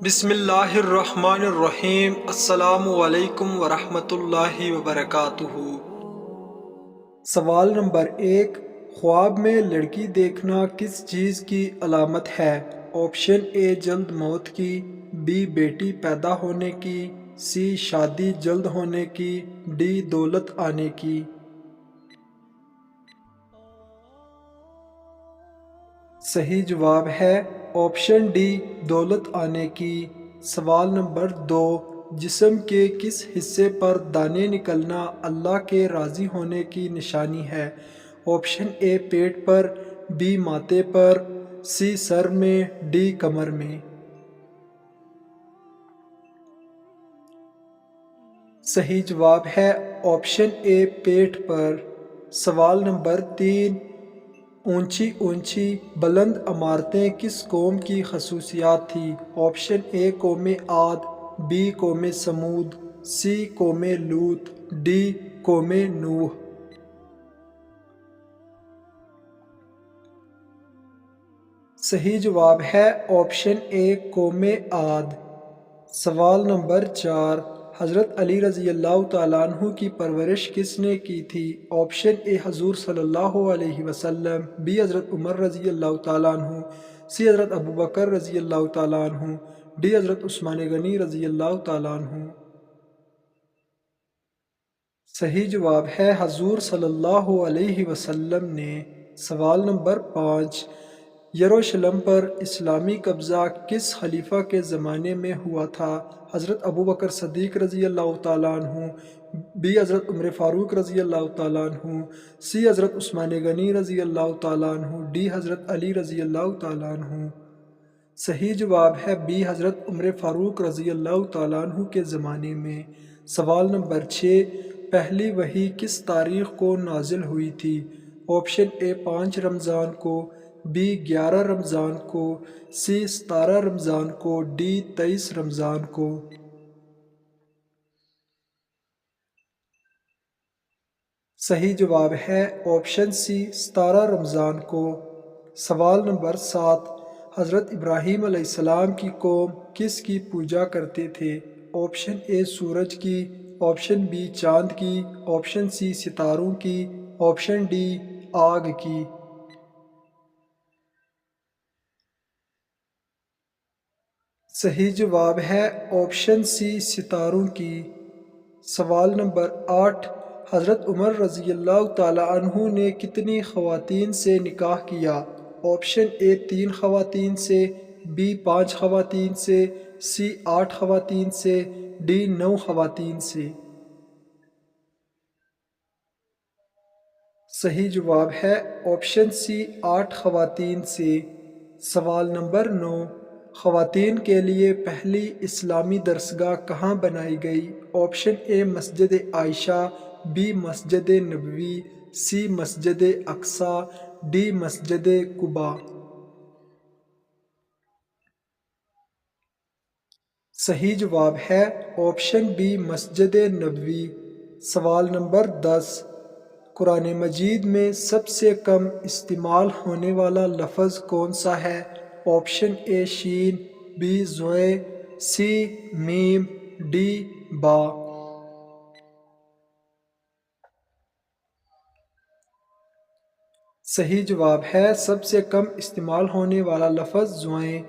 بسم اللہ الرحمن الرحیم۔ السلام علیکم ورحمۃ اللہ وبرکاتہ۔ سوال نمبر 1، خواب میں لڑکی دیکھنا کس چیز کی علامت ہے؟ آپشن اے جلد موت کی، بی بیٹی پیدا ہونے کی، سی شادی جلد ہونے کی، ڈی دولت آنے کی۔ صحیح جواب ہے آپشن ڈی دولت آنے کی۔ سوال نمبر 2، جسم کے کس حصے پر دانے نکلنا اللہ کے راضی ہونے کی نشانی ہے؟ Option a pet per, be ماتھے پر، سی سر میں، ڈی کمر میں۔ صحیح جواب ہے آپشن اے پیٹ پر۔ سوال نمبر 3، اونچی اونچی بلند عمارتیں کس قوم کی خصوصیات تھی؟ آپشن اے قوم عاد، بی قوم سمود، سی قوم لوط، ڈی قوم نوح۔ صحیح جواب ہے آپشن اے قوم عاد۔ سوال نمبر 4، حضرت علی رضی اللہ تعالیٰ عنہ کی پرورش کس نے کی تھی؟ آپشن اے حضور صلی اللہ علیہ وسلم، بی حضرت عمر رضی اللہ تعالیٰ عنہ، سی حضرت ابوبکر رضی اللہ تعالیٰ عنہ، ڈی حضرت عثمان غنی رضی اللہ تعالیٰ عنہ۔ صحیح جواب ہے حضور صلی اللہ علیہ وسلم نے۔ سوال نمبر 5، یروشلم پر اسلامی قبضہ کس خلیفہ کے زمانے میں ہوا تھا؟ حضرت ابوبکر صدیق رضی اللہ تعالیٰ عنہ، بی حضرت عمر فاروق رضی اللہ تعالیٰ عنہ، سی حضرت عثمان غنی رضی اللہ تعالیٰ عنہ، ڈی حضرت علی رضی اللہ تعالیٰ عنہ۔ صحیح جواب ہے بی حضرت عمر فاروق رضی اللہ تعالیٰ عنہ کے زمانے میں۔ سوال نمبر 6، پہلی وحی کس تاریخ کو نازل ہوئی تھی؟ آپشن اے 5 رمضان کو، بی 11 رمضان کو، سی 17 رمضان کو، ڈی 23 رمضان کو۔ صحیح جواب ہے آپشن سی 17 رمضان کو۔ سوال نمبر 7، حضرت ابراہیم علیہ السلام کی قوم کس کی پوجا کرتے تھے؟ آپشن اے سورج کی، آپشن بی چاند کی، آپشن سی ستاروں کی، آپشن ڈی آگ کی۔ صحیح جواب ہے آپشن سی ستاروں کی۔ سوال نمبر 8، حضرت عمر رضی اللہ تعالیٰ عنہ نے کتنی خواتین سے نکاح کیا؟ آپشن اے 3 خواتین سے، بی 5 خواتین سے، سی 8 خواتین سے، ڈی 9 خواتین سے۔ صحیح جواب ہے آپشن سی 8 خواتین سے۔ سوال نمبر 9، خواتین کے لیے پہلی اسلامی درسگاہ کہاں بنائی گئی؟ Option a Masjid Aisha, be Masjid Nabawi, C Masjid Aqsa, D مسجد قباء۔ صحیح جواب ہے آپشن بی مسجد نبوی۔ سوال نمبر 10، قرآن مجید میں سب سے کم استعمال ہونے والا لفظ کون سا ہے؟ آپشن اے شین، بی زوئے، سی میم، ڈی با۔ صحیح جواب ہے سب سے کم استعمال ہونے والا لفظ زوئیں۔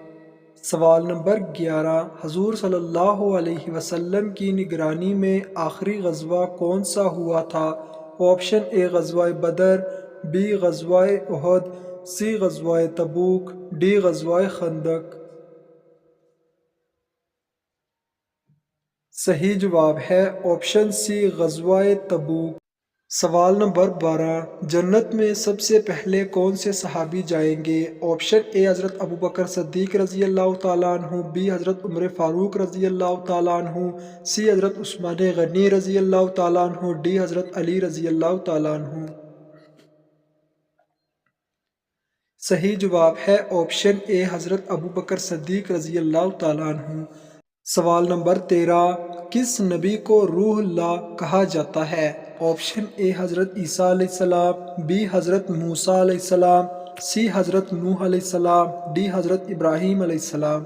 سوال نمبر 11، حضور صلی اللہ علیہ وسلم کی نگرانی میں آخری غزوہ کون سا ہوا تھا؟ آپشن اے غزوہ بدر، بی غزوہ احد، سی غزوہ تبوک، ڈی غزوہ خندق۔ صحیح جواب ہے آپشن سی غزوہ تبوک۔ سوال نمبر 12، جنت میں سب سے پہلے کون سے صحابی جائیں گے؟ آپشن اے حضرت ابوبکر صدیق رضی اللہ تعالیٰ عنہ، بی حضرت عمر فاروق رضی اللہ تعالیٰ عنہ، سی حضرت عثمان غنی رضی اللہ تعالیٰ عنہ، ڈی حضرت علی رضی اللہ تعالیٰ عنہ۔ صحیح جواب ہے آپشن اے حضرت ابوبکر صدیق رضی اللہ تعالیٰ عنہ۔ سوال نمبر 13، کس نبی کو روح اللہ کہا جاتا ہے؟ آپشن اے حضرت عیسیٰ علیہ السلام، بی حضرت موسیٰ علیہ السلام، سی حضرت نوح علیہ السلام، ڈی حضرت ابراہیم علیہ السلام۔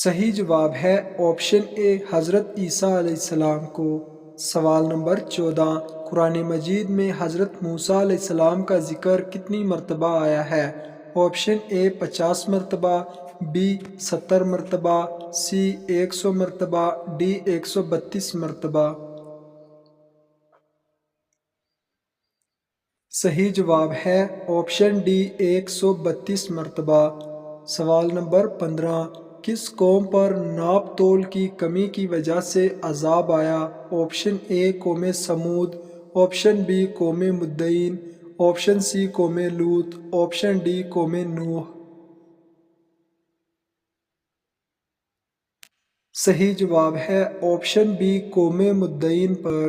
صحیح جواب ہے آپشن اے حضرت عیسیٰ علیہ السلام کو۔ سوال نمبر 14، قرآن مجید میں حضرت موسیٰ علیہ السلام کا ذکر کتنی مرتبہ آیا ہے؟ آپشن اے 50 مرتبہ، بی 70 مرتبہ، سی 100 مرتبہ، ڈی 132 مرتبہ۔ صحیح جواب ہے آپشن ڈی 132 مرتبہ۔ سوال نمبر 15، کس قوم پر ناپ تول کی کمی کی وجہ سے عذاب آیا؟ آپشن اے قوم سمود، آپشن بی قوم مدین، آپشن سی قوم لوط، آپشن ڈی قوم نوح۔ صحیح جواب ہے آپشن بی قوم مدین پر۔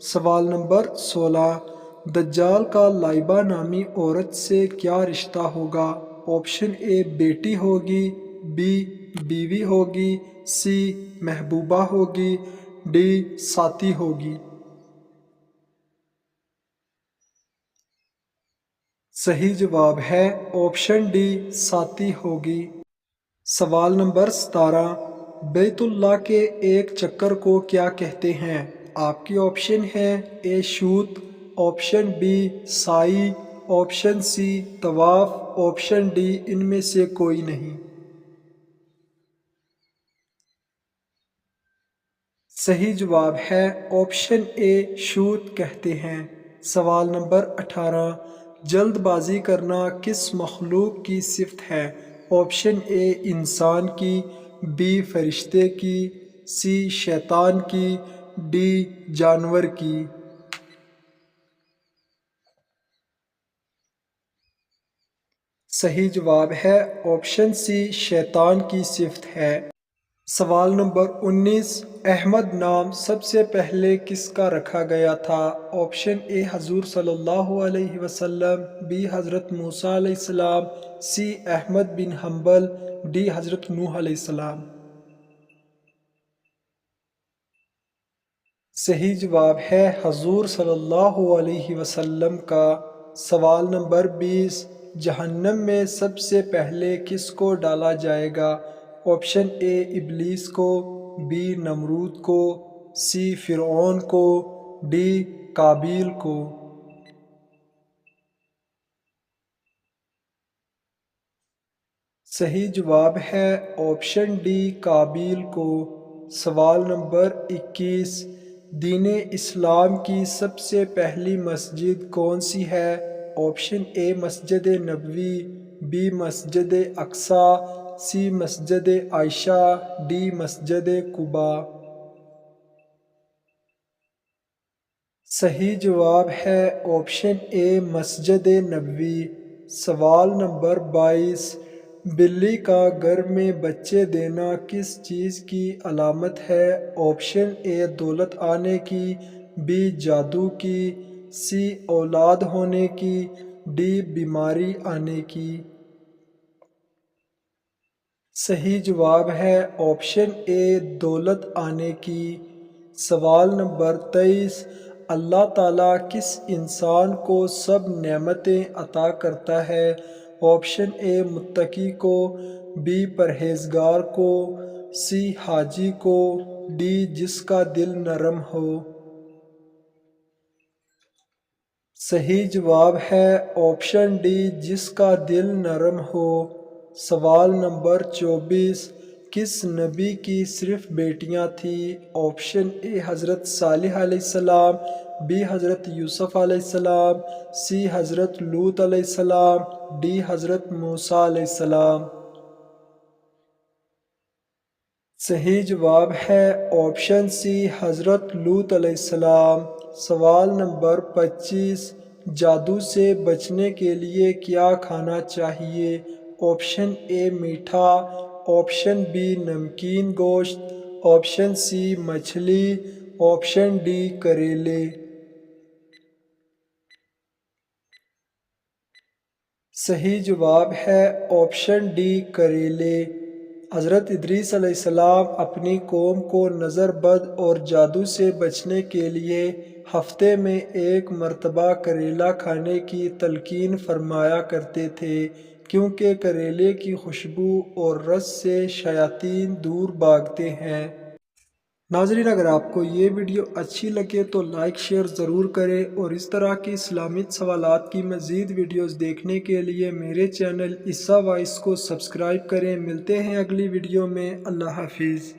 سوال نمبر 16، دجال کا لائبہ نامی عورت سے کیا رشتہ ہوگا؟ آپشن اے بیٹی ہوگی، بی بیوی ہوگی، سی محبوبہ ہوگی، ڈی ساتھی ہوگی۔ صحیح جواب ہے آپشن ڈی ساتھی ہوگی۔ سوال نمبر 17، بیت اللہ کے ایک چکر کو کیا کہتے ہیں؟ آپ کی آپشن ہے اے شوت، آپشن بی سائی، آپشن سی طواف، آپشن ڈی ان میں سے کوئی نہیں۔ صحیح جواب ہے آپشن اے شوت کہتے ہیں۔ سوال نمبر 18، جلد بازی کرنا کس مخلوق کی صفت ہے؟ آپشن اے انسان کی، بی فرشتے کی، سی شیطان کی، ڈی جانور کی۔ صحیح جواب ہے آپشن سی شیطان کی صفت ہے۔ سوال نمبر 19، احمد نام سب سے پہلے کس کا رکھا گیا تھا؟ آپشن اے حضور صلی اللہ علیہ وسلم، بی حضرت موسیٰ علیہ السلام، سی احمد بن حنبل، ڈی حضرت نوح علیہ السلام۔ صحیح جواب ہے حضور صلی اللہ علیہ وسلم کا۔ سوال نمبر 20، جہنم میں سب سے پہلے کس کو ڈالا جائے گا؟ آپشن اے ابلیس کو، بی نمرود کو، سی فرعون کو، ڈی قابیل کو۔ صحیح جواب ہے آپشن ڈی قابیل کو۔ سوال نمبر 21، دین اسلام کی سب سے پہلی مسجد کون سی ہے؟ Option a Masjid Nabawi, be Masjid Aqsa, C Masjid Aisha, D مسجد قباء۔ صحیح جواب ہے آپشن اے مسجد نبوی۔ سوال نمبر 22، بلی کا گھر میں بچے دینا کس چیز کی علامت ہے؟ آپشن اے دولت آنے کی، بی جادو کی، سی اولاد ہونے کی، ڈی بیماری آنے کی۔ صحیح جواب ہے آپشن اے دولت آنے کی۔ سوال نمبر 23، اللہ تعالیٰ کس انسان کو سب نعمتیں عطا کرتا ہے؟ آپشن اے متقی کو، بی پرہیزگار کو، سی حاجی کو، ڈی جس کا دل نرم ہو۔ صحیح جواب ہے آپشن ڈی جس کا دل نرم ہو۔ سوال نمبر 24، کس نبی کی صرف بیٹیاں تھیں؟ آپشن اے حضرت صالح علیہ السلام، بی حضرت یوسف علیہ السلام، سی حضرت لوط علیہ السلام، ڈی حضرت موسیٰ علیہ السلام۔ صحیح جواب ہے آپشن سی حضرت لوط علیہ السلام۔ سوال نمبر 25، جادو سے بچنے کے لیے کیا کھانا چاہیے؟ آپشن اے میٹھا، آپشن بی نمکین گوشت، آپشن سی مچھلی، آپشن ڈی کریلے۔ صحیح جواب ہے آپشن ڈی کریلے۔ حضرت ادریس علیہ السلام اپنی قوم کو نظر بد اور جادو سے بچنے کے لیے ہفتے میں ایک مرتبہ کریلا کھانے کی تلقین فرمایا کرتے تھے۔ کیونکہ کریلے کی خوشبو اور رس سے شیاطین دور بھاگتے ہیں۔ ناظرین، اگر آپ کو یہ ویڈیو اچھی لگے تو لائک شیئر ضرور کریں، اور اس طرح کی اسلامی سوالات کی مزید ویڈیوز دیکھنے کے لیے میرے چینل عیسیٰ وائس کو سبسکرائب کریں۔ ملتے ہیں اگلی ویڈیو میں۔ اللہ حافظ۔